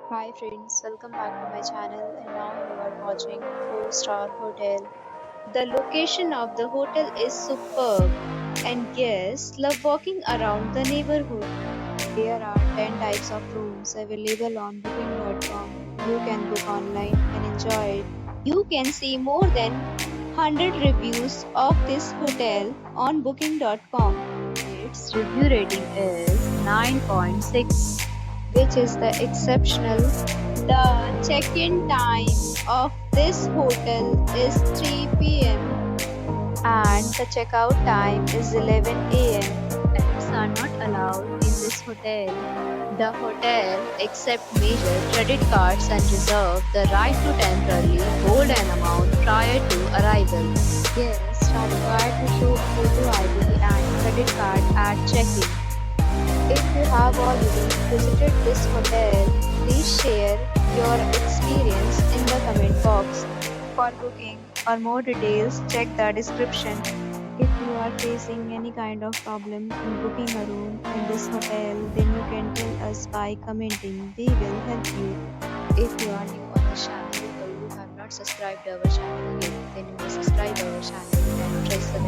Hi friends, welcome back to my channel and now you are watching 4-star hotel. The location of the hotel is superb and guests love walking around the neighborhood. There are 10 types of rooms available on booking.com. You can book online and enjoy it. You can see more than 100 reviews of this hotel on booking.com. Its review rating is 9.6, which is the exceptional. The check-in time of this hotel is 3 p.m. and the checkout time is 11 a.m. Pets are not allowed in this hotel. The hotel accepts major credit cards and reserves the right to temporarily hold an amount prior to arrival. Guests are required to show a photo ID and credit card at check-in. If you have already visited this hotel, please share your experience in the comment box. For booking or more details, check the description. If you are facing any kind of problem in booking a room in this hotel, then you can tell us by commenting. We will help you. If you are new on the channel or you have not subscribed our channel yet, then you may subscribe our channel and press the